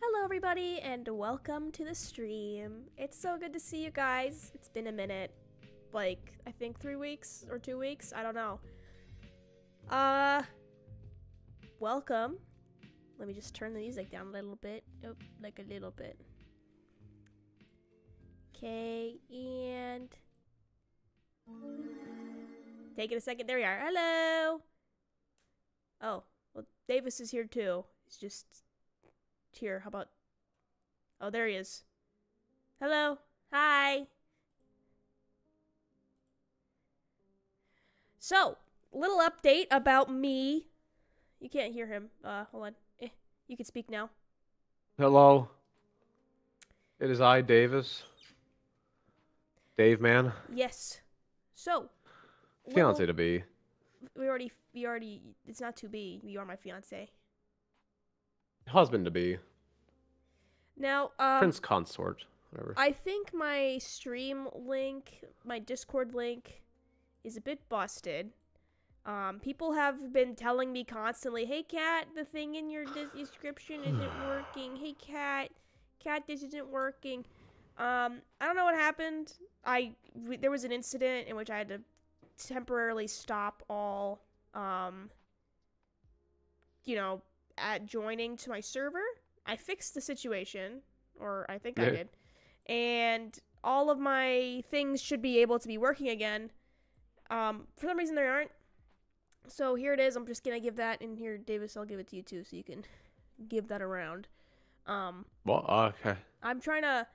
Hello everybody and welcome to the stream. It's so good to see you guys. It's been a minute. Like, I think 3 weeks or 2 weeks. I don't know. Welcome. Let me just turn the music down a little bit. Oh, like a little bit. Okay, and take it a second. There we are. Hello. Oh, well, Davis is here too. He's just here. How about? Oh, there he is. Hello. Hi. So, little update about me. You can't hear him. Hold on. You can speak now. Hello. It is I, Davis. Dave, man. Yes. So, Fiance to be. we already. It's not to be. You are my fiance. Husband to be. Now, Prince consort. Whatever. I think my stream link, my Discord link, is a bit busted. People have been telling me constantly, "Hey, Cat, the thing in your description isn't working. Hey, Cat, this isn't working." I don't know what happened. There was an incident in which I had to temporarily stop all, at joining to my server. I fixed the situation, or I think I did, and all of my things should be able to be working again. For some reason they aren't. So here it is. I'm just gonna give that in here, Davis. I'll give it to you too, so you can give that around. Okay. I'm trying to.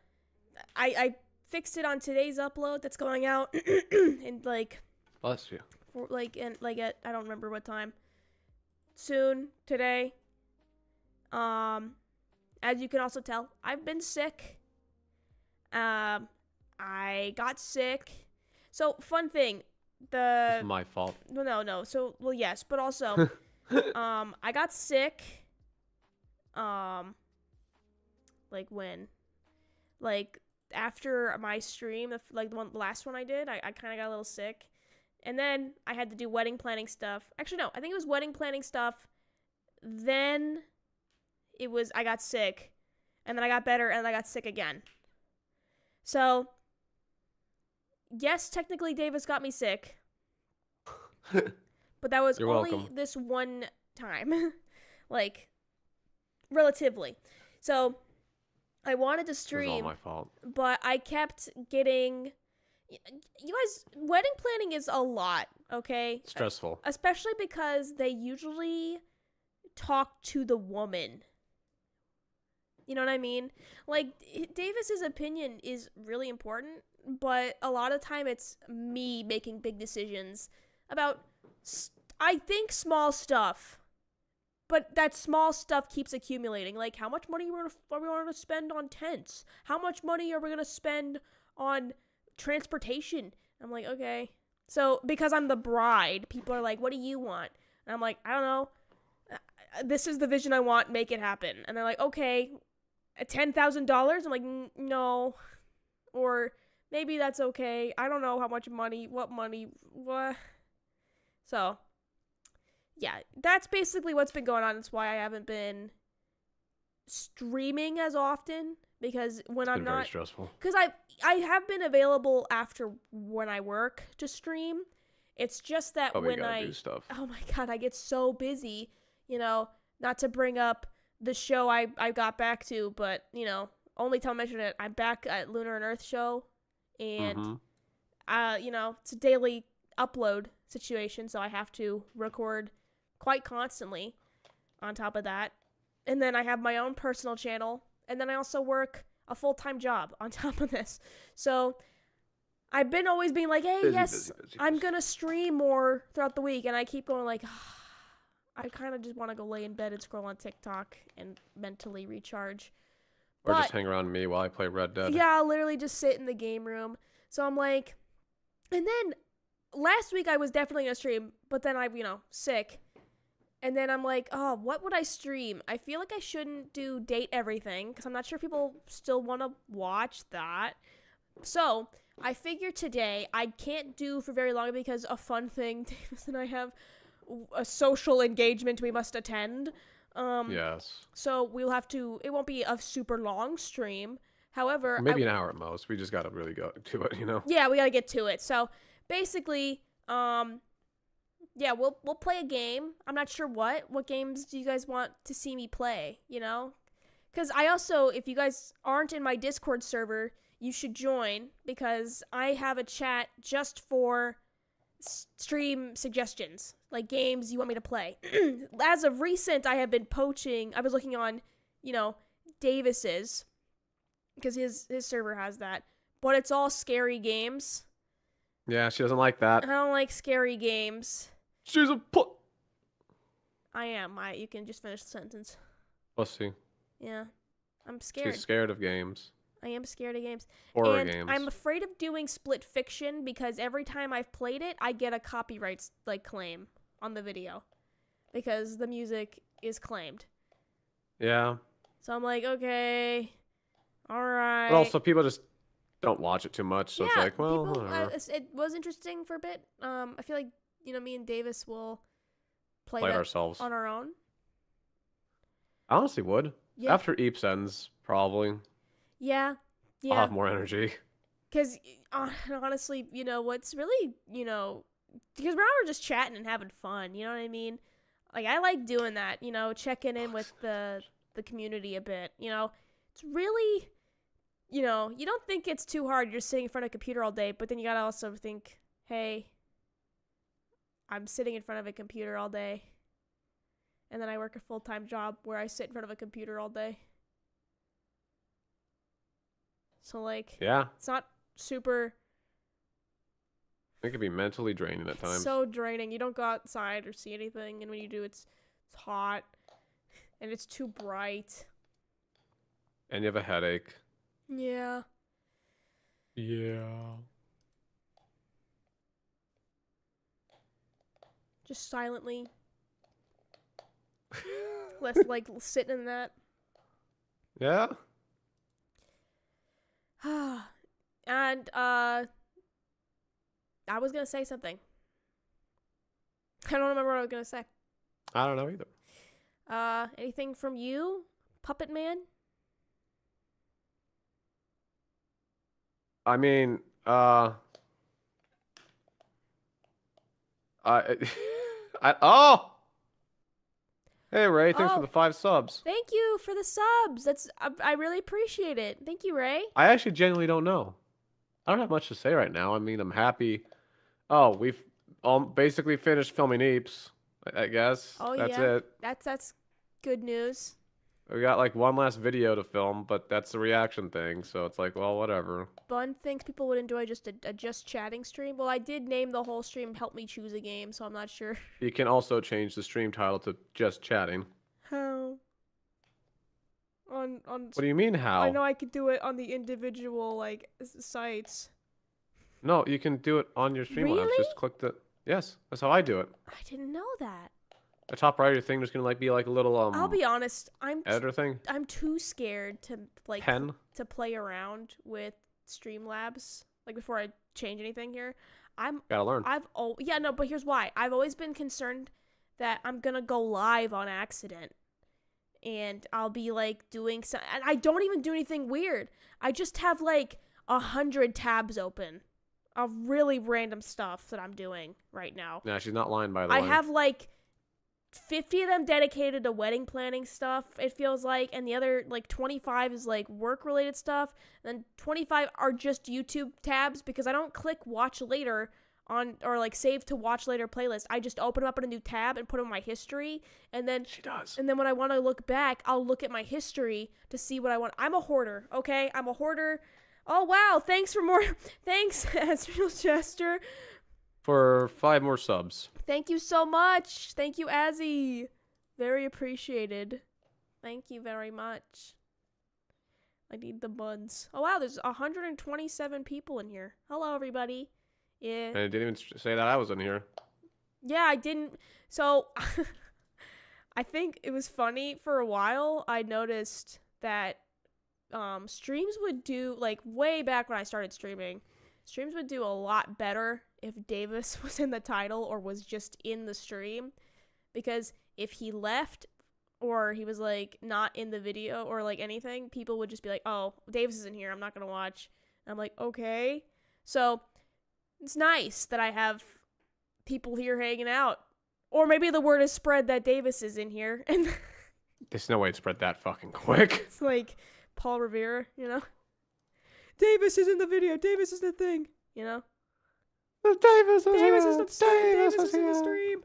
I fixed it on today's upload that's going out, and Bless you. At I don't remember what time. Soon today. As you can also tell, I've been sick. I got sick. So fun thing, This is the my fault. no. So well, yes, but also, I got sick. Um, like when, like after my stream, like the last one I did, I kind of got a little sick, and then I had to do wedding planning stuff. Actually, no, I think it was wedding planning stuff. Then I got sick, and then I got better, and then I got sick again. So yes, technically Davis got me sick, but that was You're only welcome. this one time, like relatively. So I wanted to This is all stream, my fault. but I kept getting. You guys, wedding planning is a lot, okay? Stressful. Especially because they usually talk to the woman. You know what I mean? Like, Davis's opinion is really important, but a lot of time it's me making big decisions about, I think, small stuff. But that small stuff keeps accumulating. Like, how much money are we going to spend on tents? How much money are we going to spend on transportation? I'm like, okay. So, because I'm the bride, people are like, what do you want? And I'm like, I don't know. This is the vision I want. Make it happen. And they're like, okay, $10,000? I'm like, no. Or maybe that's okay. I don't know how much money, what. So, yeah, that's basically what's been going on. That's why I haven't been streaming as often, because when I'm Very not, stressful. because I have been available after when I work to stream. It's just that But we when gotta do stuff. oh my god, I get so busy, not to bring up the show I got back to, but only time I mention it, I'm back at Lunar and Earth show, and it's a daily upload situation, so I have to record quite constantly on top of that. And then I have my own personal channel, and then I also work a full-time job on top of this. So I've been always being like, hey, yes, I'm going to stream more throughout the week, and I keep going like, I kind of just want to go lay in bed and scroll on TikTok and mentally recharge. Or just hang around me while I play Red Dead. Yeah, I'll literally just sit in the game room. So I'm like, and then last week I was definitely going to stream, but then sick. And then I'm like, oh, what would I stream? I feel like I shouldn't do date everything, because I'm not sure if people still want to watch that. So I figured today I can't do for very long because a fun thing, Davis and I have a social engagement we must attend. Yes. So we'll have to, it won't be a super long stream. However, maybe an hour at most. We just gotta really go to it, Yeah, we gotta get to it. So basically, yeah, we'll play a game. I'm not sure what games do you guys want to see me play, Because I also, if you guys aren't in my Discord server, you should join, because I have a chat just for stream suggestions, like games you want me to play. As of recent, I have been poaching. I was looking on, Davis's, because his server has that, but it's all scary games. Yeah, she doesn't like that. I don't like scary games. She's a I am. You can just finish the sentence. pussy. Yeah. I'm scared. She's scared of games. I am scared of games. Horror and games. I'm afraid of doing split fiction, because every time I've played it, I get a copyright claim on the video, because the music is claimed. Yeah. So I'm like, okay, all right. But also, people just don't watch it too much, so it's like, well, whatever. It was interesting for a bit. I feel like me and Davis will play it that ourselves on our own. I honestly would. Yeah. After Eeps ends, probably. Yeah. I'll have more energy. Because honestly, what's really, because we're just chatting and having fun, you know what I mean? Like, I like doing that, checking in with the community a bit, It's really, you don't think it's too hard. You're sitting in front of a computer all day, but then you gotta also think, hey, I'm sitting in front of a computer all day, and then I work a full-time job where I sit in front of a computer all day. So, like, yeah, it's not super... It can be mentally draining at times. It's so draining. You don't go outside or see anything, and when you do, it's hot, and it's too bright. And you have a headache. Yeah. Yeah. Just silently. Like sitting in that. Yeah. And I was gonna say something. I don't remember what I was gonna say. I don't know either. Anything from you, Puppet Man? I mean, I, oh! Hey, Ray, thanks for the 5 subs. Thank you for the subs. I really appreciate it. Thank you, Ray. I actually genuinely don't know. I don't have much to say right now. I mean, I'm happy. Oh, we've basically finished filming Eeps, I guess. Oh, that's yeah. it. That's good news. We got like one last video to film, but that's the reaction thing, so it's like, well, whatever. Bun thinks people would enjoy just a just chatting stream. Well, I did name the whole stream "Help Me Choose a Game," so I'm not sure. You can also change the stream title to just chatting. How? On. What do you mean how? I know I could do it on the individual like sites. No, you can do it on your Streamlabs. Really? Just click the. Yes, that's how I do it. I didn't know that. The top right of your thing, there's gonna like be like a little I'll be honest. editor thing. I'm too scared to like Pen. to play around with Streamlabs. Like before I change anything here, Gotta learn. But here's why. I've always been concerned that I'm gonna go live on accident, and I'll be like doing some. And I don't even do anything weird. I just have like 100 tabs open of really random stuff that I'm doing right now. Nah, she's not lying by the way. I have like 50 of them dedicated to wedding planning stuff, it feels like, and the other like 25 is like work related stuff, and then 25 are just YouTube tabs because I don't click watch later on or like save to watch later playlist. I just open them up in a new tab and put them in my history, and then she does. And then when I want to look back, I'll look at my history to see what I want. I'm a hoarder, okay? I'm a hoarder. Oh wow, thanks, Ezreal Chester. For 5 more subs. Thank you so much. Thank you, Azzy. Very appreciated. Thank you very much. I need the buds. Oh, wow. There's 127 people in here. Hello, everybody. Yeah. And I didn't even say that I was in here. Yeah, I didn't. So, I think it was funny for a while. I noticed that streams would do, like, way back when I started streaming, streams would do a lot better if Davis was in the title or was just in the stream, because if he left or he was like not in the video or like anything, people would just be like, oh, Davis isn't here, I'm not gonna watch. And I'm like, okay. So it's nice that I have people here hanging out, or maybe the word is spread that Davis is in here, and there's no way to spread that fucking quick. It's like Paul Revere, you know? Davis is in the video, Davis is the thing, you know? Davis is in the stream.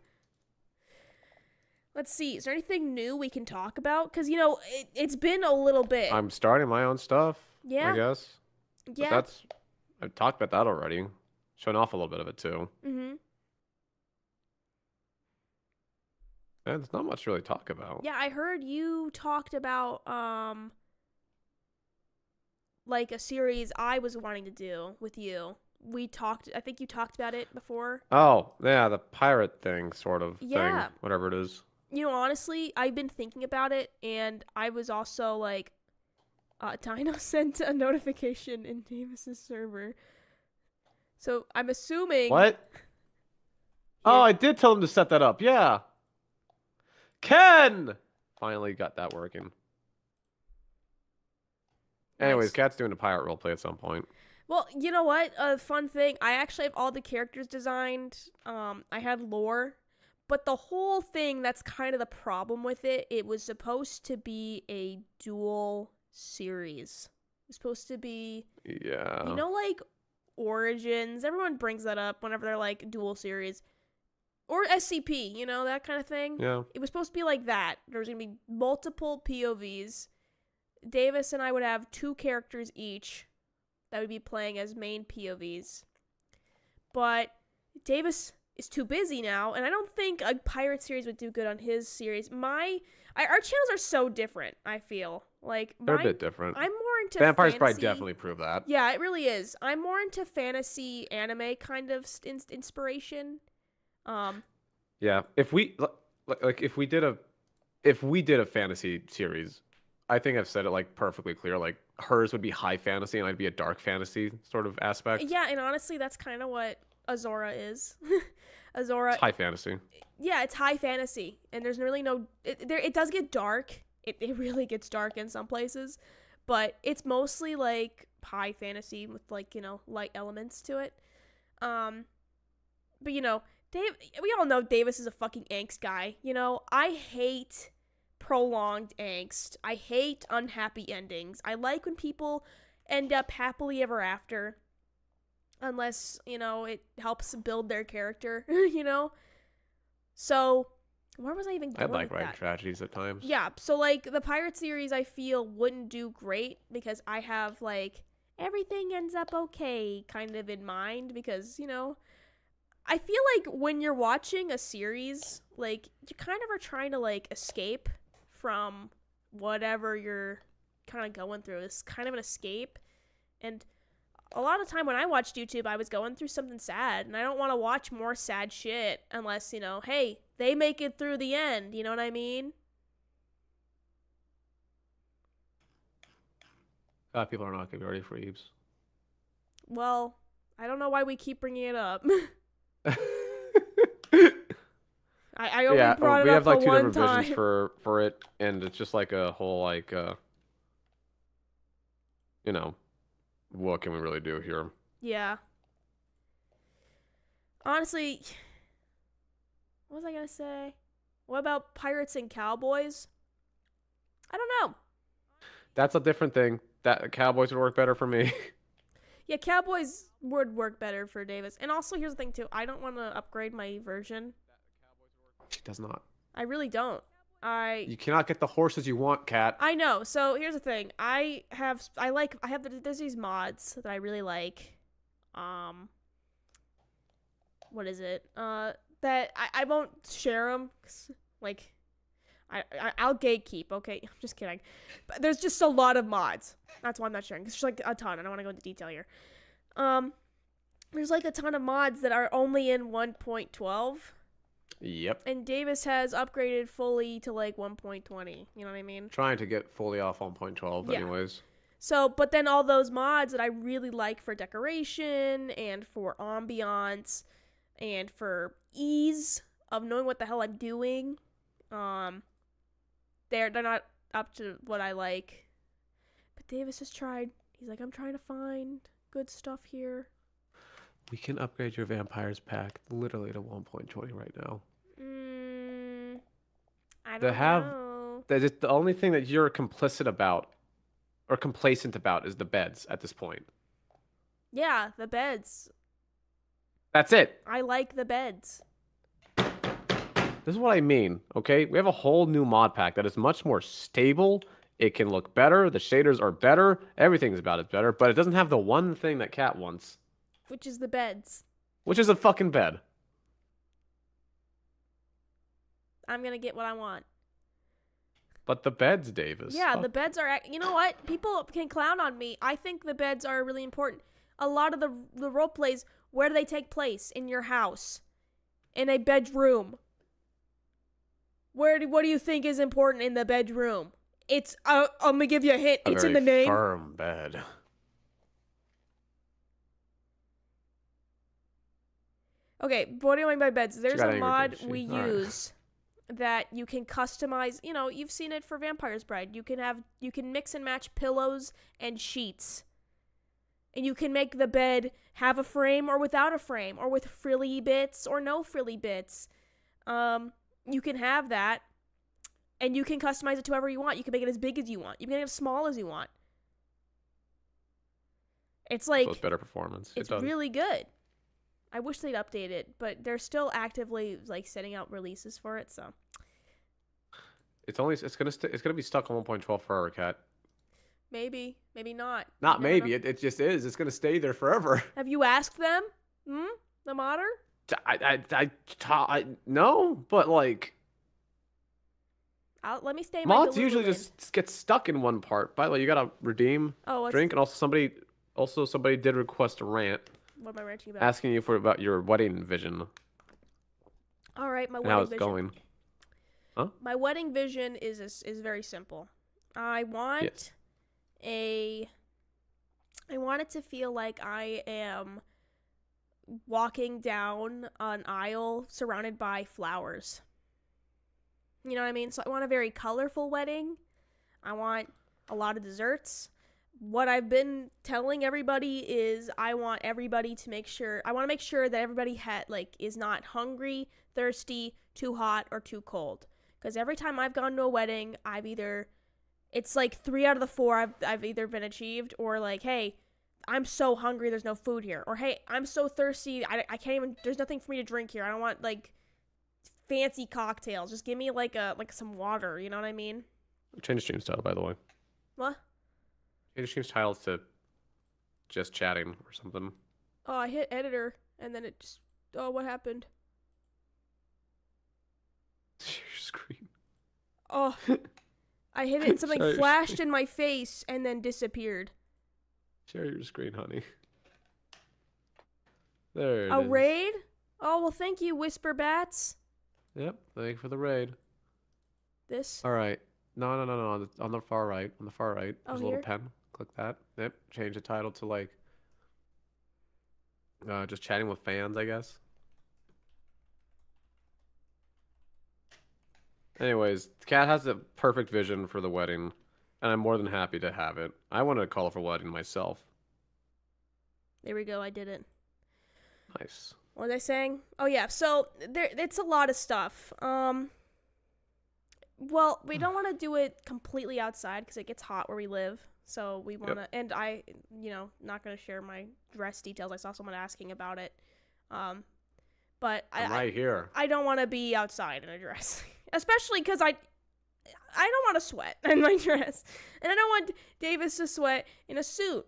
Let's see. Is there anything new we can talk about? Because, you know, it's been a little bit. I'm starting my own stuff. Yeah. I guess. Yeah. But I've talked about that already. Shown off a little bit of it too. Mm-hmm. And there's not much to really talk about. Yeah, I heard you talked about like a series I was wanting to do with you. I think you talked about it before. Oh, yeah, the pirate thing, sort of thing. Whatever it is. You know, honestly, I've been thinking about it, and I was also like, Dino sent a notification in Davis's server. So I'm assuming. What? Yeah. Oh, I did tell him to set that up. Yeah. Ken! Finally got that working. Anyways, Nice. Kat's doing a pirate roleplay at some point. Well, you know what? A fun thing. I actually have all the characters designed. I had lore. But the whole thing, that's kind of the problem with it. It was supposed to be a dual series. It was supposed to be... Yeah. You know, like, Origins? Everyone brings that up whenever they're, like, dual series. Or SCP, you know, that kind of thing. Yeah. It was supposed to be like that. There was going to be multiple POVs. Davis and I would have 2 characters each that would be playing as main POVs. But Davis is too busy now, and I don't think a pirate series would do good on his series. Our channels are so different, I feel. Like, they're a bit different. I'm more into Vampires fantasy. probably definitely prove that. Yeah, it really is. I'm more into fantasy anime kind of inspiration. Yeah, if we like if we did a fantasy series, I think I've said it like perfectly clear. Like hers would be high fantasy and I'd be a dark fantasy sort of aspect. Yeah, and honestly, that's kind of what Azora is. It's Azora, high fantasy. yeah, it's high fantasy, and there's really no. It does get dark. It really gets dark in some places, but it's mostly like high fantasy with like light elements to it. Um, but Dave, we all know Davis is a fucking angst guy. I hate prolonged angst. I hate unhappy endings. I like when people end up happily ever after, unless it helps build their character. So where was I even I going like with writing that? tragedies at times. Yeah, so like the pirate series I feel wouldn't do great because I have like everything ends up okay kind of in mind, because I feel like when you're watching a series, like you kind of are trying to like escape from whatever you're kind of going through. It's kind of an escape. And a lot of time when I watched YouTube, I was going through something sad, and I don't want to watch more sad shit unless, hey, they make it through the end. You know what I mean? People are not gonna be ready for Eves. Well, I don't know why we keep bringing it up. I only Yeah, brought it we up have the like two one different visions time. for it, and it's just like a whole like you know, what can we really do here? Yeah. Honestly, what was I gonna say? What about pirates and cowboys? I don't know. That's a different thing. That Cowboys would work better for me. Yeah, cowboys would work better for Davis. And also, here's the thing too. I don't want to upgrade my version. She does not. I really don't. I You cannot get the horses you want, Cat. I know. So here's the thing. There's these mods that I really like. Um, what is it? That I won't share them. Like, I'll gatekeep. Okay, I'm just kidding. But there's just a lot of mods. That's why I'm not sharing. It's just like a ton. I don't want to go into detail here. Um, there's like a ton of mods that are only in 1.12. Yep. And Davis has upgraded fully to like 1.20. You know what I mean? Trying to get fully off 1.12 Yeah. anyways. So, but then all those mods that I really like for decoration and for ambiance and for ease of knowing what the hell I'm doing, they're not up to what I like. But Davis has tried. He's like, I'm trying to find good stuff here. We can upgrade your vampires pack literally to 1.20 right now. I To don't have know. the only thing that you're complicit about or complacent about is the beds at this point. Yeah, the beds. That's it. I like the beds. This is what I mean, okay? We have a whole new mod pack that is much more stable. It can look better. The shaders are better. Everything's about it better, but it doesn't have the one thing that Cat wants, Which is the beds. which is a fucking bed. I'm gonna get what I want. But the beds, Davis. Yeah, Fuck. the beds are. You know what? People can clown on me. I think the beds are really important. A lot of the role plays, where do they take place? In your house, in a bedroom. What do you think is important in the bedroom? It's. I'm gonna give you a hint. It's in the name. Firm bed. Okay, what do you mean by beds? There's got a angry, mod didn't she? we All right. use that you can customize. You've seen it for Vampire's Bride. You can mix and match pillows and sheets. And you can make the bed have a frame or without a frame, or with frilly bits or no frilly bits. You can have that, and you can customize it to whoever you want. You can make it as big as you want. You can make it as small as you want. It's like, So it's better performance. it's It does. really good. I wish they'd update it, but they're still actively like setting out releases for it. So It's gonna be stuck on 1.12 forever, Cat. maybe not. Not You never maybe. know. It just is. It's gonna stay there forever. Have you asked them? The modder? No, but like Let me stay. mods usually just get stuck in one part. By the way, you gotta redeem drink, and also somebody did request a rant What am I ranting about? asking you about your wedding vision. All right, my and how wedding it's vision. going. Huh? My wedding vision is very simple. I want Yes. I want it to feel like I am walking down an aisle surrounded by flowers. You know what I mean? So I want a very colorful wedding. I want a lot of desserts. What I've been telling everybody is I want everybody to make sure that everybody is not hungry, thirsty, too hot, or too cold. Because every time I've gone to a wedding, it's like 3 out of the 4 I've either been achieved, or like, hey, I'm so hungry, there's no food here, or hey, I'm so thirsty, I can't even, there's nothing for me to drink here. I don't want like fancy cocktails. Just give me like some water. You know what I mean? Change the stream style, by the way. What? Change the stream style to just chatting or something. Oh, I hit editor and then it just. Oh, what happened? Share your screen. Oh, I hit it and something Share your flashed screen. in my face and then disappeared. Share your screen, honey. There it A is. raid? Oh, well, thank you, Whisper Bats. Yep, thank you for the raid. This? All right. No. On the far right. On the far right. Oh, There's a little here? pen. Click that. Yep. Change the title to like just chatting with fans, I guess. Anyways, the cat has a perfect vision for the wedding, and I'm more than happy to have it. I wanted a colorful wedding myself. There we go, I did it. Nice. What was I saying? Oh, yeah, so it's a lot of stuff. Well, we don't want to do it completely outside because it gets hot where we live. So we want to, and I, not going to share my dress details. I saw someone asking about it. But I'm right here. I don't want to be outside in a dress, especially because I don't want to sweat in my dress, and I don't want Davis to sweat in a suit.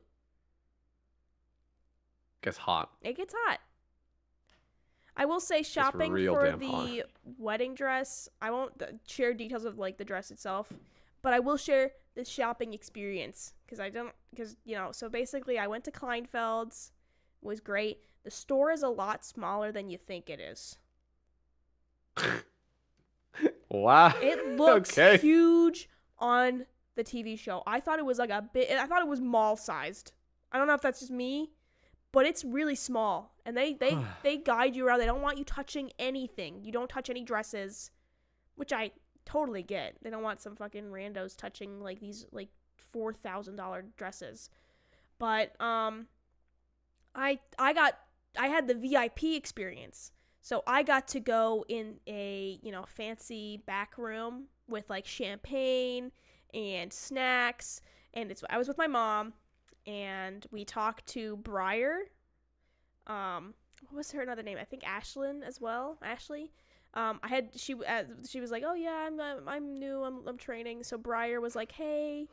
Gets hot. It gets hot. I will say shopping real for damn the hot. wedding dress, I won't share details of like the dress itself, but I will share the shopping experience so basically I went to Kleinfeld's, was great. The store is a lot smaller than you think it is. Wow. It looks Okay. huge on the TV show. I thought it was like I thought it was mall sized. I don't know if that's just me, but it's really small. And they guide you around. They don't want you touching anything. You don't touch any dresses, which I totally get. They don't want some fucking randos touching like these like $4,000 dresses. But I had the VIP experience. So I got to go in a, fancy back room with like champagne and snacks, and I was with my mom, and we talked to Briar. What was her another name? I think Ashlyn as well. Ashley. She was like, "Oh yeah, I'm new. I'm training." So Briar was like, "Hey,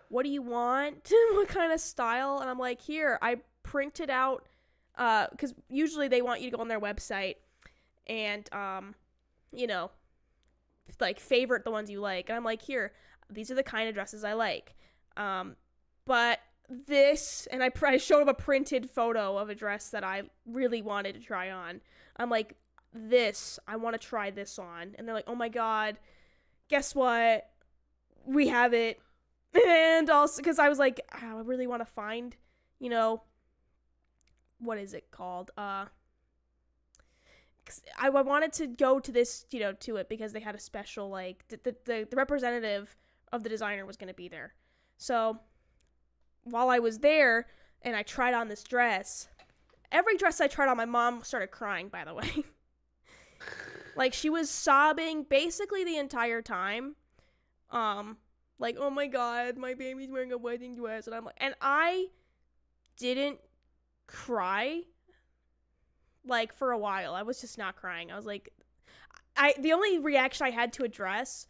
what do you want? What kind of style?" And I'm like, "Here, I printed out cuz usually they want you to go on their website and like favorite the ones you like." And I'm like, "Here, these are the kind of dresses I like." But this, and I showed him a printed photo of a dress that I really wanted to try on. I'm like, "This, I want to try this on." And they're like, "Oh my god, guess what? We have it." And also, because I was like, I really want to find, what is it called? I wanted to go to this, to it because they had a special, like, the representative of the designer was going to be there. So while I was there and I tried on this dress, every dress I tried on, my mom started crying, by the way. Like, she was sobbing basically the entire time. Like, "Oh my god, my baby's wearing a wedding dress." And I didn't cry, like, for a while. I was just not crying. I was like, the only reaction I had to a dress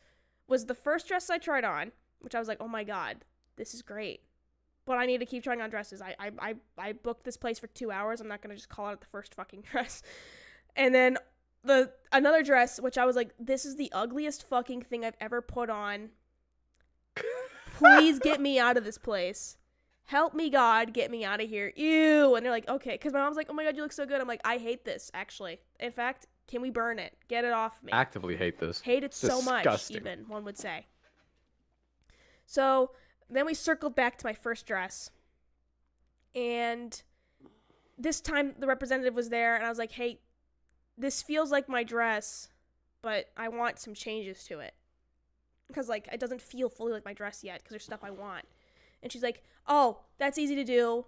was the first dress I tried on, which I was like, "Oh my god, this is great. But I need to keep trying on dresses. I booked this place for 2 hours. I'm not going to just call out the first fucking dress." And then another dress, which I was like, "This is the ugliest fucking thing I've ever put on. Please get me out of this place. Help me, God, get me out of here. Ew." And they're like, "Okay." Because my mom's like, "Oh my god, you look so good." I'm like, "I hate this, actually. In fact, Can we burn it? Get it off me. Actively hate this. Hate it so much, Disgusting. even, one would say. So then we circled back to my first dress. And this time the representative was there, and I was like, hey, this feels like my dress, but I want some changes to it. Because, like, it doesn't feel fully like my dress yet, because there's stuff I want. And she's like, oh, that's easy to do.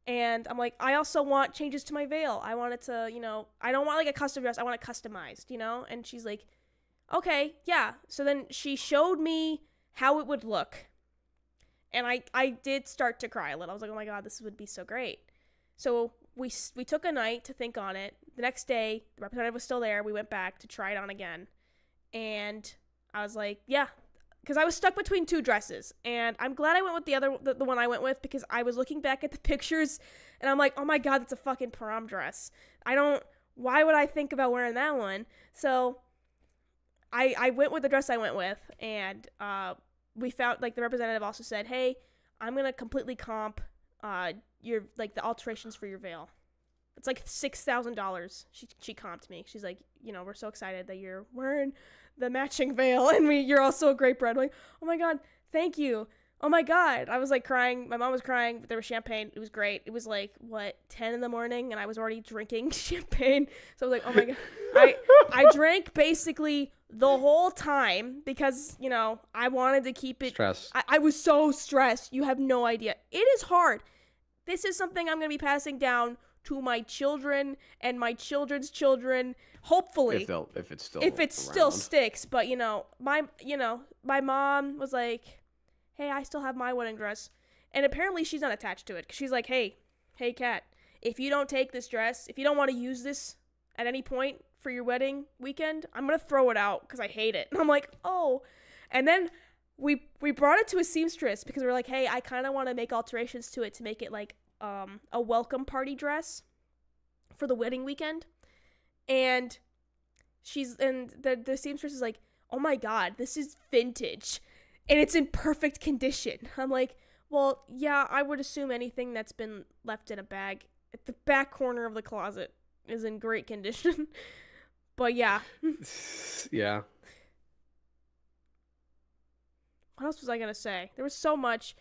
And I'm like, I also want changes to my veil. I want it to, you know, I don't want, like, a custom dress. I want it customized, you know? And she's like, okay, yeah. So then she showed me how it would look. And I did start to cry a little. I was like, oh, my God, this would be so great. So we took a night to think on it. The next day, the representative was still there. We went back to try it on again. And I was like, yeah, because I was stuck between two dresses, and I'm glad I went with the one I went with, because I was looking back at the pictures, and I'm like, oh my God, that's a fucking prom dress. Why would I think about wearing that one? So I went with the dress I went with, and we found, like, the representative also said, hey, I'm going to completely comp your, like, the alterations for your veil. It's like $6,000. She comped me. She's like, you know, we're so excited that you're wearing the matching veil, and you're also a great bride. I'm like, oh my God, thank you. Oh my God. I was like crying. My mom was crying. There was champagne. It was great. It was like, 10 in the morning, and I was already drinking champagne. So I was like, oh my God. I drank basically the whole time because, you know, I wanted to keep it. Stress. I was so stressed. You have no idea. It is hard. This is something I'm going to be passing down to my children and my children's children, hopefully, if it still sticks. But my mom was like, hey, I still have my wedding dress, and apparently she's not attached to it, because she's like, hey Kat, if you don't take this dress, if you don't want to use this at any point for your wedding weekend, I'm gonna throw it out because I hate it. And I'm like, oh. And then we brought it to a seamstress, because we're like, hey, I kind of want to make alterations to it to make it like a welcome party dress for the wedding weekend. And the seamstress is like, oh my God, this is vintage and it's in perfect condition. I'm like, well, yeah, I would assume anything that's been left in a bag at the back corner of the closet is in great condition. But yeah. Yeah. What else was I gonna say? There was so much.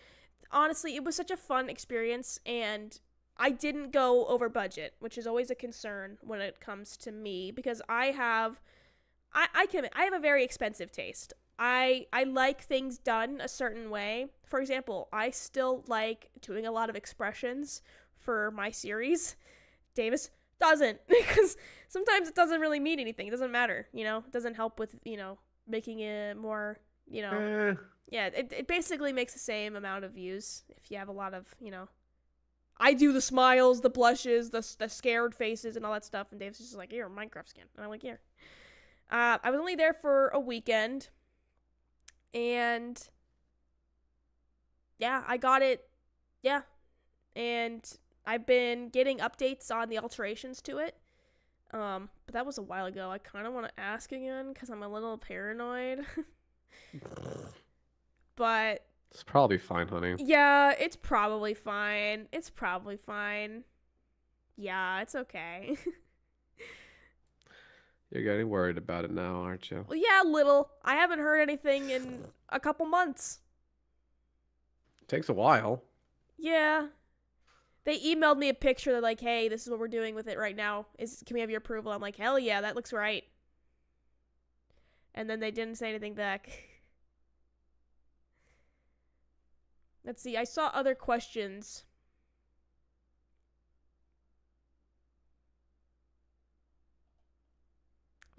Honestly, it was such a fun experience, and I didn't go over budget, which is always a concern when it comes to me, because I have a very expensive taste. I like things done a certain way. For example, I still like doing a lot of expressions for my series. Davis doesn't, because sometimes it doesn't really mean anything. It doesn't matter, It doesn't help with, making it more, Yeah, it basically makes the same amount of views if you have a lot of, I do the smiles, the blushes, the scared faces, and all that stuff, and Dave's just like, here, Minecraft skin. And I'm like, here. I was only there for a weekend, and yeah, I got it, yeah, and I've been getting updates on the alterations to it, but that was a while ago. I kind of want to ask again, because I'm a little paranoid. But it's probably fine, honey. Yeah, it's probably fine. Yeah, it's okay. You're getting worried about it now, aren't you? Well, yeah, a little. I haven't heard anything in a couple months. It takes a while. Yeah. They emailed me a picture. They're like, hey, this is what we're doing with it right now. Can we have your approval? I'm like, hell yeah, that looks right. And then they didn't say anything back. Let's see, I saw other questions.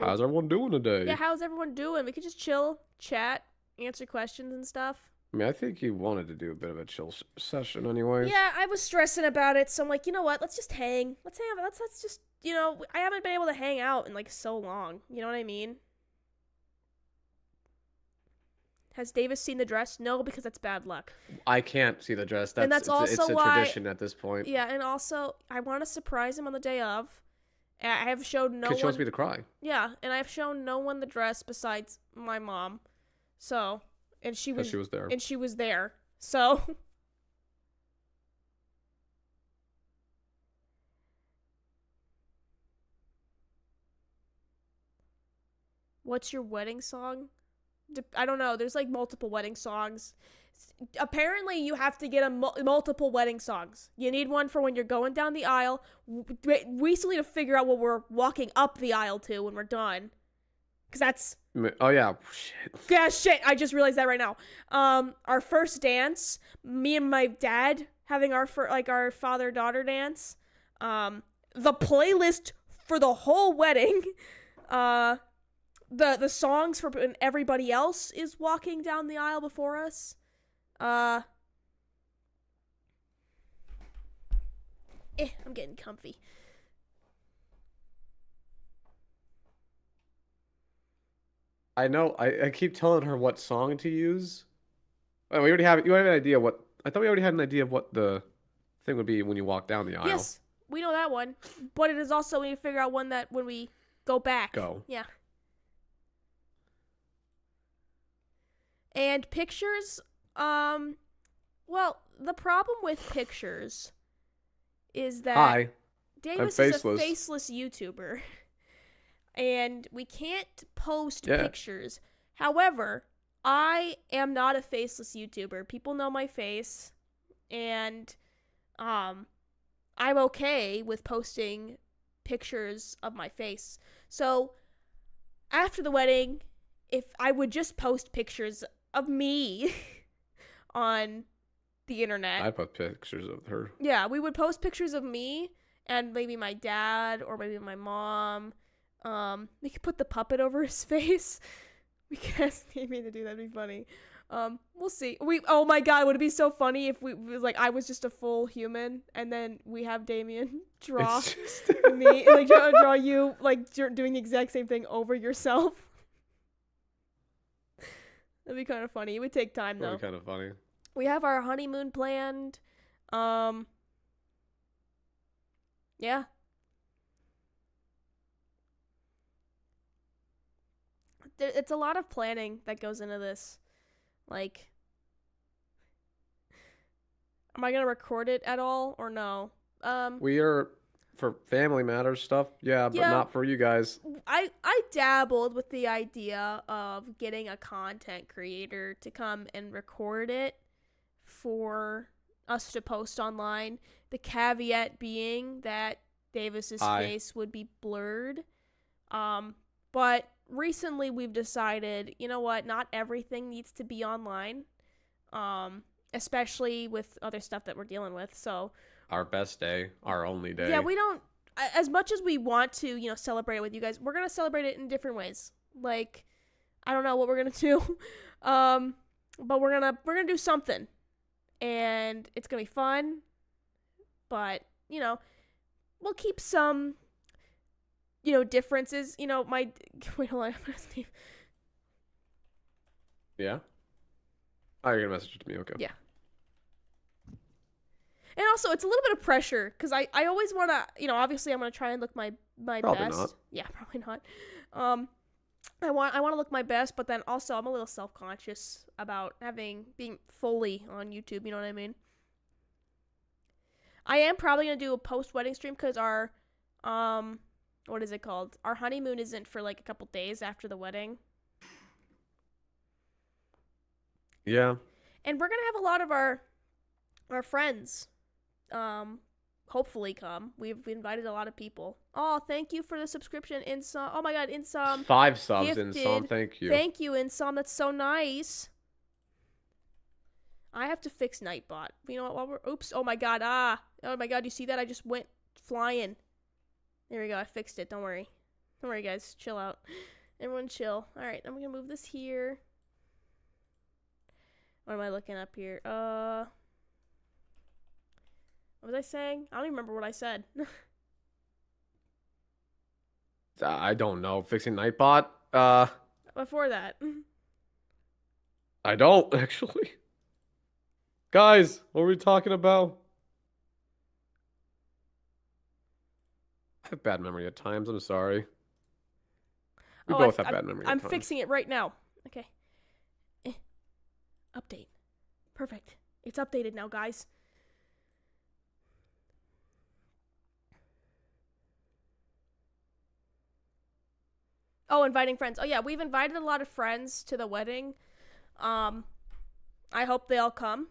How's everyone doing today? Yeah, how's everyone doing? We could just chill, chat, answer questions and stuff. I mean, I think you wanted to do a bit of a chill session anyways. Yeah, I was stressing about it, so I'm like, you know what? Let's just hang. Let's just, I haven't been able to hang out in, like, so long. You know what I mean? Has Davis seen the dress? No, because that's bad luck. I can't see the dress. And that's also it's a why, tradition at this point. Yeah, and also, I want to surprise him on the day of. And I have shown no one. She wants me to cry. Yeah, and I've shown no one the dress besides my mom. So, and she was there. And she was there. So. What's your wedding song? I don't know. There's like multiple wedding songs. Apparently, you have to get multiple wedding songs. You need one for when you're going down the aisle. We still need to figure out what we're walking up the aisle to when we're done. Because that's... Oh, yeah. Shit. Yeah, shit. I just realized that right now. Our first dance, me and my dad having our father-daughter dance. The playlist for the whole wedding. The songs for when everybody else is walking down the aisle before us. I'm getting comfy. I know. I keep telling her what song to use. Oh, we already have. You have an idea what? I thought we already had an idea of what the thing would be when you walk down the aisle. Yes, we know that one. But it is also we need to figure out one that when we go back. Go. Yeah. And pictures. Well, the problem with pictures is that Hi. Davis is a faceless YouTuber. And we can't post pictures. However, I am not a faceless YouTuber. People know my face. And I'm okay with posting pictures of my face. So, after the wedding, if I would just post pictures of me on the internet. I put pictures of her. Yeah, we would post pictures of me and maybe my dad or maybe my mom. We could put the puppet over his face. We could ask Damien to do that. That'd be funny. We'll see. Oh my god, would it be so funny if we was like I was just a full human and then we have Damien draw me, like draw you like doing the exact same thing over yourself. That'd be kind of funny. It would take time though. That'd be kind of funny. We have our honeymoon planned. Yeah. It's a lot of planning that goes into this. Like, am I gonna record it at all or no? We are for family matters stuff, but not for you guys. I dabbled with the idea of getting a content creator to come and record it for us to post online. The caveat being that Davis's face would be blurred. But recently we've decided, you know what, not everything needs to be online. Especially with other stuff that we're dealing with. So our best day, our only day. Yeah, we don't, as much as we want to, celebrate it with you guys, we're going to celebrate it in different ways. Like, I don't know what we're going to do. But we're going to do something. And it's going to be fun. But, we'll keep some, differences. Wait, hold on. Yeah? Oh, you're going to message it to me. Okay. Yeah. And also, it's a little bit of pressure, because I always want to, obviously I'm going to try and look my probably best. Not. Yeah, probably not. I want to look my best, but then also I'm a little self-conscious about being fully on YouTube, you know what I mean? I am probably going to do a post-wedding stream, because our, what is it called? Our honeymoon isn't for like a couple days after the wedding. Yeah. And we're going to have a lot of our friends hopefully come. We've invited a lot of people. Oh, thank you for the subscription, Insom. Oh my god, Insom. 5 subs, gifted. Insom. Thank you. Thank you, Insom. That's so nice. I have to fix Nightbot. You know what? While we're oops. Oh my god. Oh my god. You see that? I just went flying. There we go. I fixed it. Don't worry. Don't worry, guys. Chill out. Everyone, chill. All right. I'm gonna move this here. What am I looking up here? What was I saying? I don't even remember what I said. I don't know. Fixing Nightbot? Before that. I don't, actually. Guys, what were we talking about? I have bad memory at times. I'm sorry. We both have bad memory at times. I'm fixing it right now. Okay. Update. Perfect. It's updated now, guys. Oh, inviting friends. Oh yeah, we've invited a lot of friends to the wedding. Um, I hope they all come.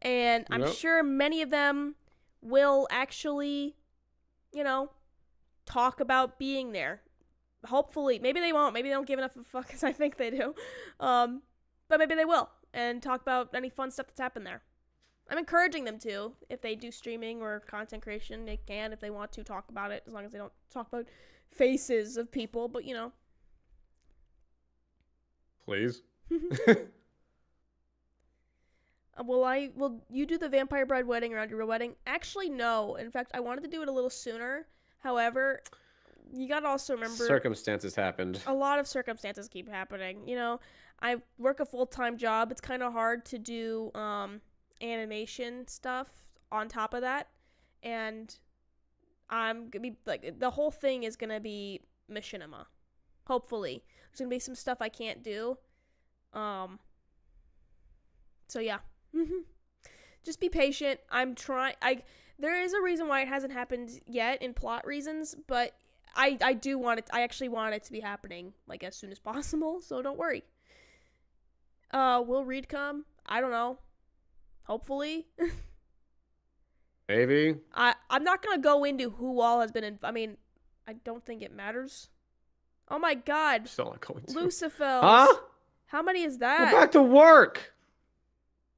And I'm Yep. sure many of them will actually, you know, talk about being there. Hopefully, maybe they won't. Maybe they don't give enough of a fuck as I think they do. But maybe they will and talk about any fun stuff that's happened there. I'm encouraging them to. If they do streaming or content creation, they can if they want to talk about it, as long as they don't talk about faces of people. But you know. Please. Will you do the Vampire Bride wedding around your wedding? Actually, no. In fact, I wanted to do it a little sooner. However, you gotta also remember Circumstances happened. a lot of circumstances keep happening. You know, I work a full-time job. It's kind of hard to do animation stuff on top of that, and I'm gonna be like the whole thing is gonna be machinima. Hopefully, there's gonna be some stuff I can't do. So yeah. Just be patient. I'm trying. There is a reason why it hasn't happened yet in plot reasons, but I do want it. I actually want it to be happening like as soon as possible. So don't worry. Will Reed come? I don't know. Hopefully. Maybe. I'm not gonna go into who all has been in. I mean, I don't think it matters. Oh my God. Still not going to. Lucifels. Huh? How many is Go that? back to work.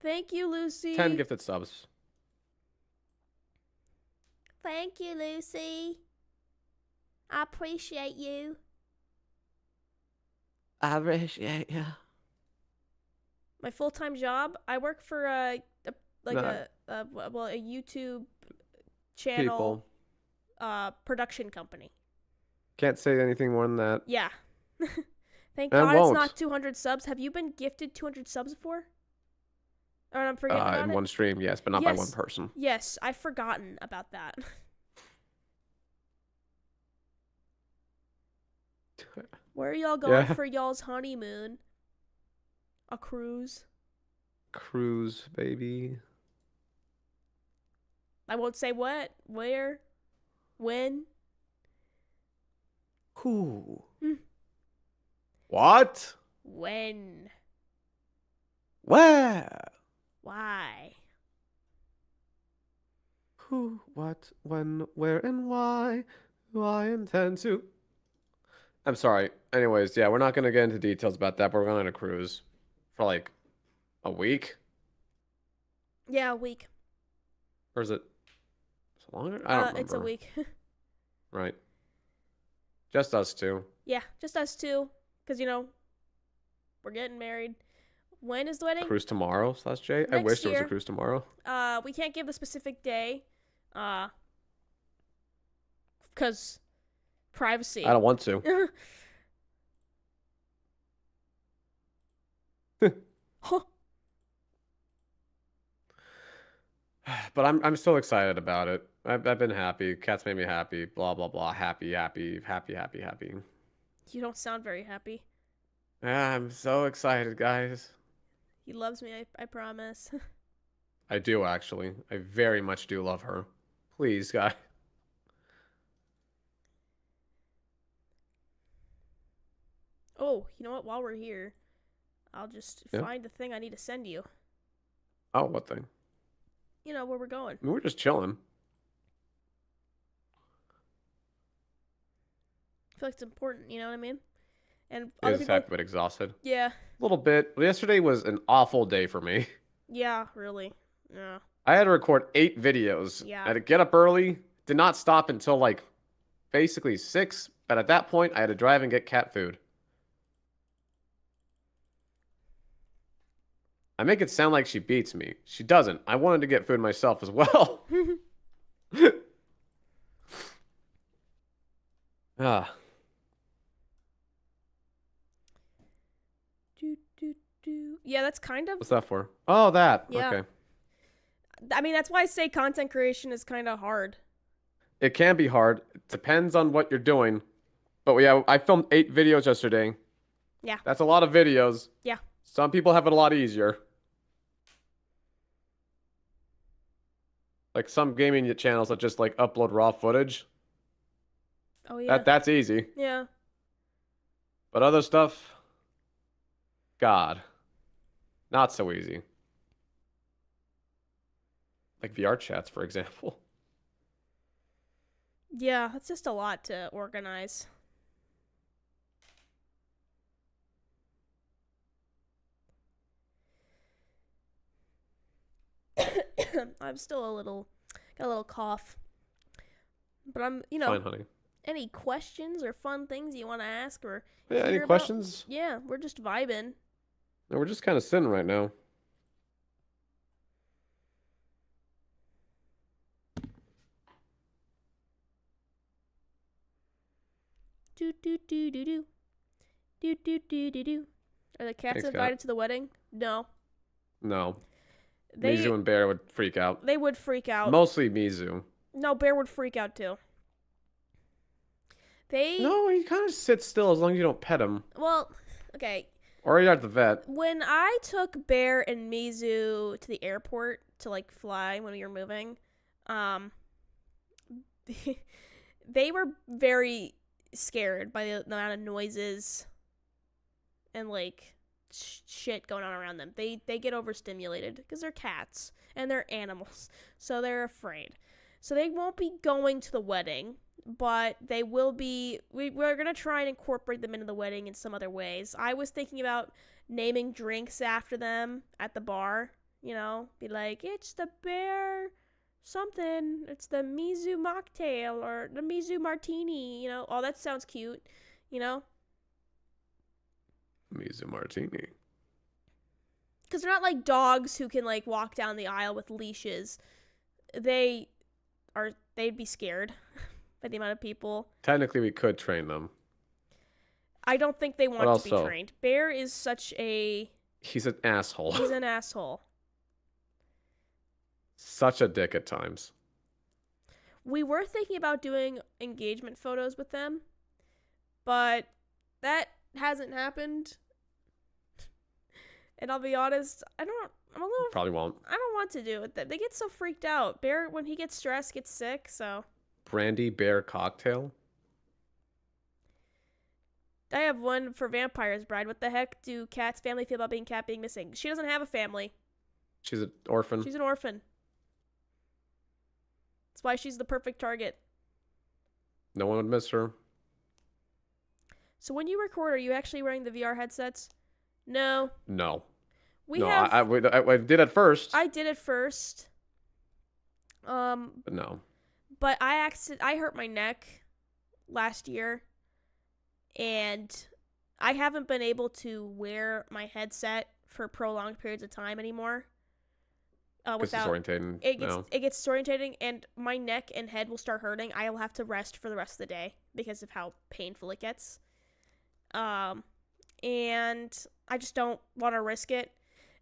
Thank you, Lucy. 10 gifted subs. Thank you, Lucy. I appreciate you. I appreciate you. My full-time job, I work for a Nah. YouTube channel People. production company. Can't say anything more than that. Yeah. Thank And God it's won't. not 200 subs. Have you been gifted 200 subs before? Or I'm forgetting about In it? one stream, yes, but not by one Yes. person. Yes, I've forgotten about that. Where are y'all going Yeah. for y'all's honeymoon? A cruise? Cruise, baby. I won't say what, where, when. Who? Hmm. What? When? Where? Why? Who, what, when, where, and why do I intend to? I'm sorry. Anyways, yeah, we're not going to get into details about that, but we're going on a cruise for like a week. Yeah, a week. Or is it longer? I don't remember. It's a week. Right. Just us two. Yeah, just us two. Because, you know, we're getting married. When is the wedding? Cruise tomorrow, /J. I Next wish there was a year. cruise tomorrow. We can't give the specific day. Because privacy. I don't want to. Huh. But I'm still excited about it. I've been happy. Cats made me happy. Blah blah blah. Happy, happy, happy, happy, happy. You don't sound very happy. Yeah, I'm so excited, guys. He loves me, I promise. I do actually. I very much do love her. Please, guys. Oh, you know what? While we're here, I'll just Yeah. find the thing I need to send you. Oh, what thing? You know where we're going. I mean, we're just chilling. I feel like it's important, you know what I mean? And I other was people. happy but exhausted. Yeah. A little bit. Yesterday was an awful day for me. Yeah, really. Yeah. I had to record 8 videos. Yeah. I had to get up early. Did not stop until like basically 6. But at that point, I had to drive and get cat food. I make it sound like she beats me. She doesn't. I wanted to get food myself as well. Ah. Yeah, that's kind of. What's that for? Oh, that. Yeah. Okay. I mean, that's why I say content creation is kind of hard. It can be hard. It depends on what you're doing. But yeah, I filmed 8 videos yesterday. Yeah. That's a lot of videos. Yeah. Some people have it a lot easier. Like some gaming channels that just like upload raw footage. Oh yeah. That's easy. Yeah. But other stuff, God, not so easy. Like VR chats, for example. Yeah, it's just a lot to organize. I'm still got a little cough. But It's fine, honey. any questions or fun things you want to ask or Yeah, any hear about? questions? Yeah, we're just vibing. No, we're just kind of sitting right now. Do do do do do. Do do do do do. Are the cats Thanks, invited Cat. to the wedding? No. No. They Mizu and Bear would freak out. they would freak out. Mostly Mizu. No, Bear would freak out too. They No, he kind of sits still as long as you don't pet him. well, okay. Or you're at the vet. When I took Bear and Mizu to the airport to like fly when we were moving, um they were very scared by the amount of noises and like shit going on around them. They get overstimulated because they're cats and they're animals, so they're afraid. So they won't be going to the wedding, but they will be. We're gonna try and incorporate them into the wedding in some other ways. I was thinking about naming drinks after them at the bar. You know, be like, it's the bear something. It's the Mizu mocktail or the Mizu martini. You know, oh, that sounds cute. You know, Mizu Martini. because they're not like dogs who can like walk down the aisle with leashes. They'd be scared by the amount of people. Technically, we could train them. I don't think they want But to be also- trained. Bear is such a He's an asshole. he's an asshole. Such a dick at times. We were thinking about doing engagement photos with them, but that hasn't happened. And I'll be honest, I'm a little Probably won't. I don't want to do it with them. They get so freaked out. Bear, when he gets stressed, gets sick, so. Brandy Bear cocktail? I have one for Vampire's Bride. What the heck do Kat's family feel about being Kat being missing? She doesn't have a family. She's an orphan. She's an orphan. That's why she's the perfect target. No one would miss her. So when you record, are you actually wearing the VR headsets? No. No. We no, have. I did at first. I did it first. But no. But I hurt my neck last year, and I haven't been able to wear my headset for prolonged periods of time anymore. It's disorientating. It gets disorientating, and my neck and head will start hurting. I will have to rest for the rest of the day because of how painful it gets. And I just don't want to risk it.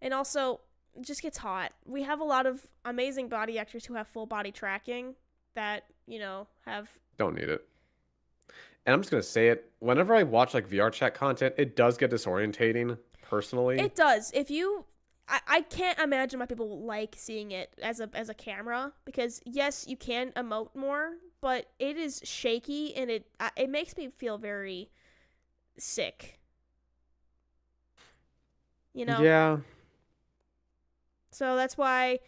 And also, it just gets hot. We have a lot of amazing body actors who have full body tracking that, have... Don't need it. And I'm just going to say it. Whenever I watch like VR chat content, it does get disorientating, personally. It does. If you... I can't imagine why people like seeing it as a camera, because yes, you can emote more, but it is shaky and it makes me feel very sick. Yeah. So that's why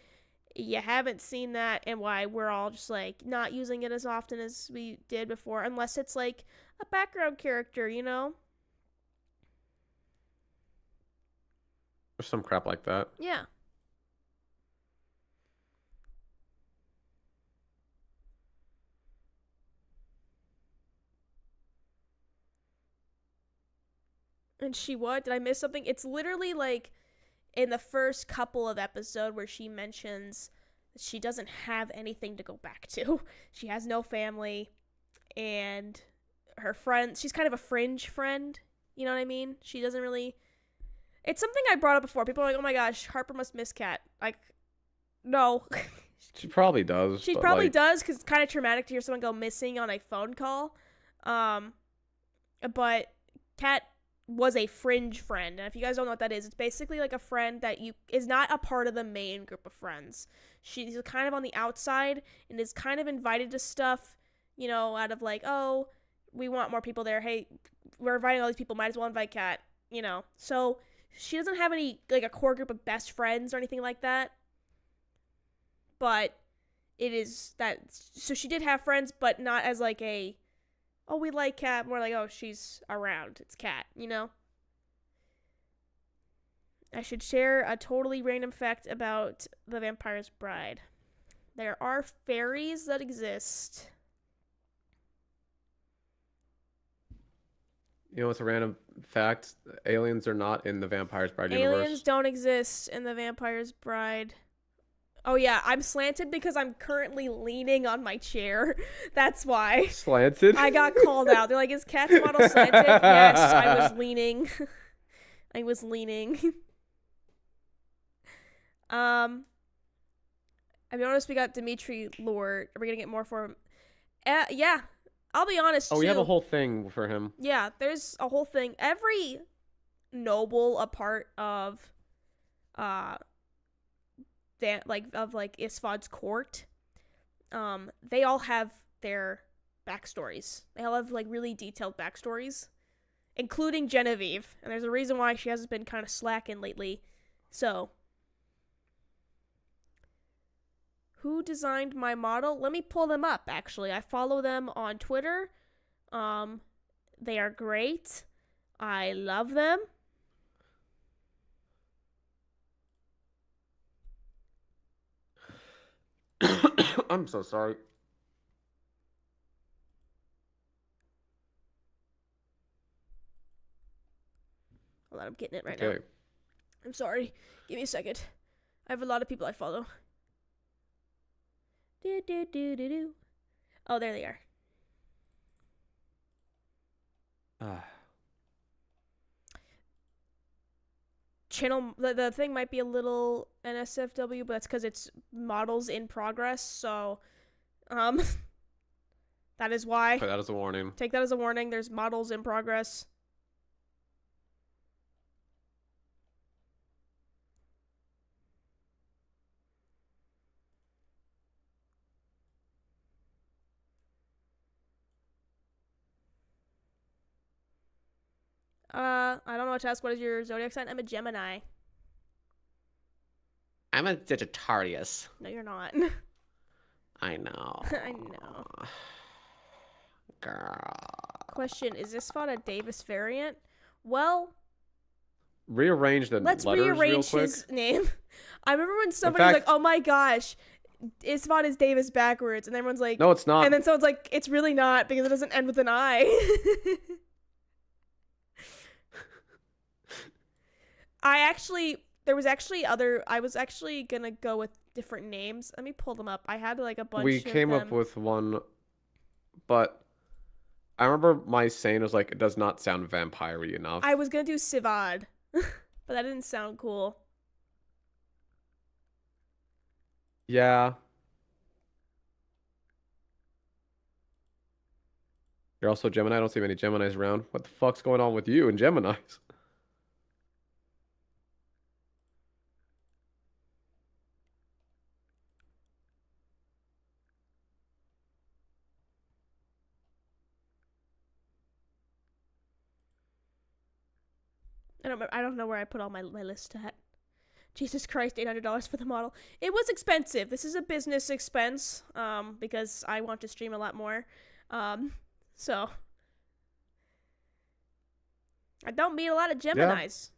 you haven't seen that, and why we're all just like not using it as often as we did before, unless it's like a background character, Or some crap like that. Yeah. And she what? Did I miss something? It's literally like in the first couple of episodes where she mentions that she doesn't have anything to go back to. She has no family, and her friends, she's kind of a fringe friend. You know what I mean? She doesn't really... It's something I brought up before. People are like, oh my gosh, Harper must miss Kat. Like, no. She probably does. She but, probably like, does, because it's kind of traumatic to hear someone go missing on a phone call. But Kat was a fringe friend, and if you guys don't know what that is, it's basically like a friend that is not a part of the main group of friends. She's kind of on the outside and is kind of invited to stuff, out of like, oh, we want more people there. Hey, we're inviting all these people. Might as well invite Kat. You know. So she doesn't have any like a core group of best friends or anything like that. But it is that. So she did have friends, but not as like a, oh, we like Kat. More like, oh, she's around. It's Kat. You know. I should share a totally random fact about The Vampire's Bride. There are fairies that exist. You know what's a random fact? Aliens are not in the Vampire's Bride Aliens universe. don't exist in The Vampire's Bride. Oh yeah, I'm slanted because I'm currently leaning on my chair. That's why. Slanted? I got called out. They're like, is Kat's model slanted? Yes, I was leaning. I was leaning. I've noticed we got Dimitri lore. Are we gonna get more for him? Yeah. I'll be honest, Oh, too. we have a whole thing for him. Yeah, there's a whole thing. Every noble a part of Isfad's court, they all have their backstories. They all have like really detailed backstories, including Genevieve. And there's a reason why she hasn't been kind of slacking lately. So, who designed my model? Let me pull them up, actually. I follow them on Twitter. They are great. I love them. I'm so sorry. Hold on, I'm getting it right now. I'm sorry. Give me a second. I have a lot of people I follow. Oh, there they are. Channel, the thing might be a little NSFW, but that's because it's models in progress, so, that is why. Put that as a warning. Take that as a warning. There's models in progress. I don't know what to ask. What is your zodiac sign? I'm a Gemini. I'm a Sagittarius. No, you're not. I know. I know. Girl. Question, is this font a Davis variant? Well, Rearrange the let's letters rearrange real quick. his name. I remember when somebody was like, oh my gosh, Isfat is Davis backwards. And everyone's like, no, it's not. And then someone's like, it's really not because it doesn't end with an I. I was actually gonna go with different names. Let me pull them up. I had like a bunch We of came them. up with one, but I remember my saying was like, it does not sound vampire-y enough. I was gonna do Sivad, but that didn't sound cool. Yeah. You're also a Gemini. I don't see many Geminis around. What the fuck's going on with you and Geminis? I don't know where I put all my list at. Jesus Christ, $800 for the model. It was expensive. This is a business expense, because I want to stream a lot more. So I don't meet a lot of Geminis.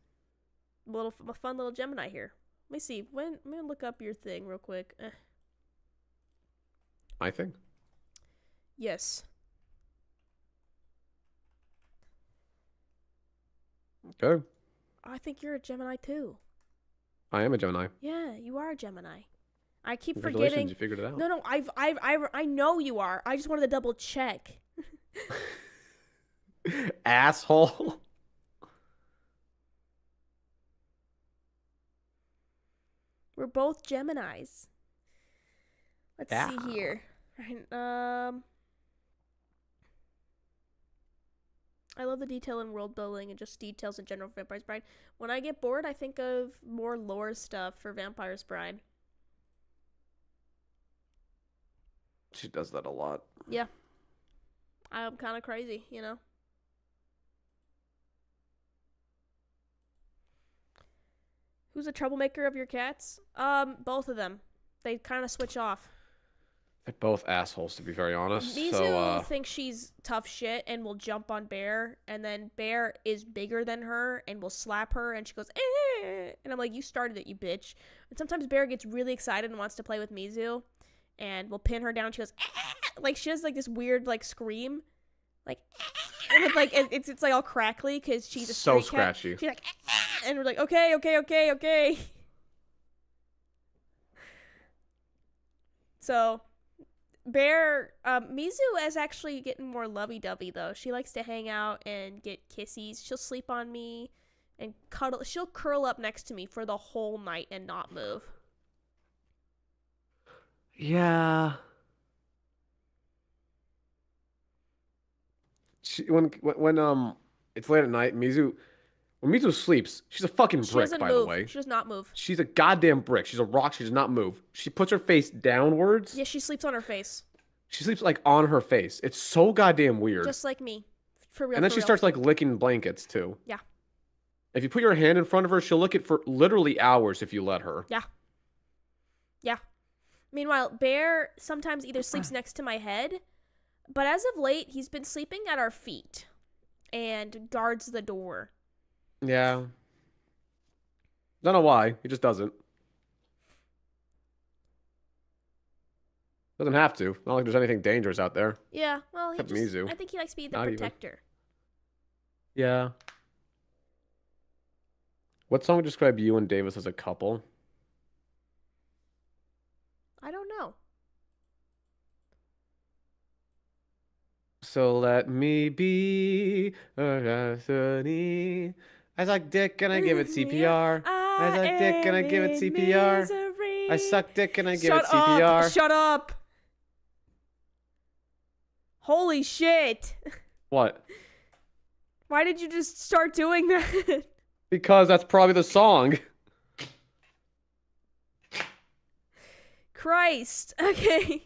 Yeah. A fun little Gemini here. Let me see. Let me look up your thing real quick. My thing? Yes. Okay. I think you're a Gemini too. I am a Gemini. Yeah, you are a Gemini. I keep Congratulations, forgetting. you figured it out. No, I know you are. I just wanted to double check. Asshole. We're both Geminis. Let's see here. I love the detail in world building and just details in general for Vampire's Bride. When I get bored, I think of more lore stuff for Vampire's Bride. She does that a lot. Yeah. I'm kind of crazy, you know. Who's a troublemaker of your cats? Both of them. They kind of switch off. They're both assholes, to be very honest. Mizu thinks she's tough shit and will jump on Bear, and then Bear is bigger than her and will slap her, and she goes, eh! And I'm like, you started it, you bitch. And sometimes Bear gets really excited and wants to play with Mizu, and will pin her down. She goes, eh! Like she has like this weird like scream, like, and it's like it's like all crackly because she's a so stray cat. scratchy. She's like, and we're like, okay. So. Bear, Mizu is actually getting more lovey-dovey, though. She likes to hang out and get kissies. She'll sleep on me and cuddle. She'll curl up next to me for the whole night and not move. Yeah. When it's late at night, when Mizu sleeps, she's a fucking She brick, doesn't by move. the way. She does not move. She's a goddamn brick. She's a rock. She does not move. She puts her face downwards. Yeah, she sleeps on her face. She sleeps like on her face. It's so goddamn weird. Just like me. For real. And then for she real. starts like licking blankets too. Yeah. If you put your hand in front of her, she'll lick it for literally hours if you let her. Yeah. Meanwhile, Bear sometimes either sleeps next to my head, but as of late, he's been sleeping at our feet and guards the door. Yeah. Don't know why. He just doesn't. Doesn't have to. Not like there's anything dangerous out there. Yeah, well, Except Mizu. I think he likes to be the Not even. protector. Yeah. What song would describe you and Davis as a couple? I don't know. So let me be a destiny. I suck dick and I give it CPR. I suck dick and I give it CPR. I suck dick and I give it CPR. Shut up! Holy shit! What? Why did you just start doing that? Because that's probably the song. Christ. Okay.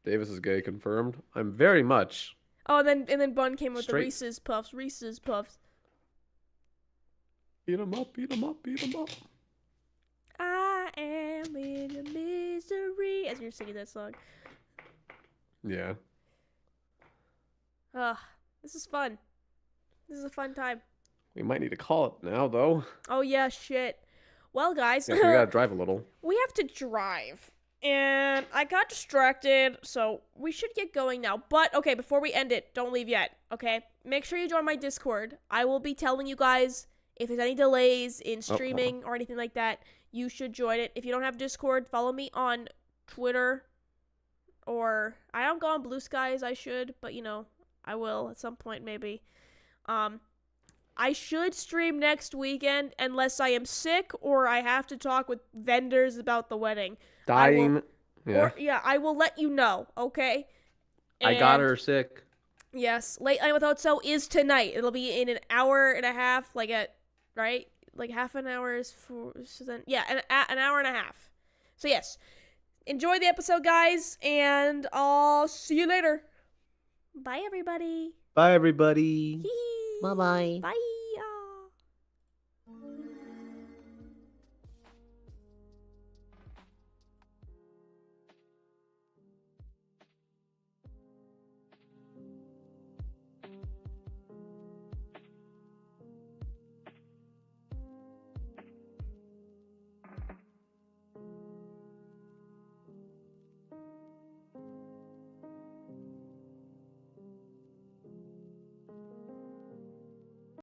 Davis is gay, confirmed. I'm very much. Oh, and then Bun came with Straight. the Reese's Puffs. Reese's Puffs. Beat 'em up, beat 'em up, beat 'em up. I am in a misery. As you're singing that song. Yeah. Ugh. This is fun. This is a fun time. We might need to call it now, though. Oh, yeah, shit. Well, guys. Yeah, we gotta drive a little. We have to drive. And I got distracted, so we should get going now. But, okay, before we end it, don't leave yet, okay? Make sure you join my Discord. I will be telling you guys if there's any delays in streaming or anything like that. You should join it. If you don't have Discord, follow me on Twitter. Or, I don't go on Blue Sky as I should, but, you know, I will at some point, maybe. I should stream next weekend unless I am sick or I have to talk with vendors about the wedding. Dying. I will let you know, okay? I got her sick. Yes, Late Night with Otso is tonight. It'll be in an hour and a half, like half an hour is for, so then, yeah, an hour and a half. So yes, enjoy the episode, guys, and I'll see you later. Bye, everybody. Bye, everybody. Hee hee. Bye-bye. Bye.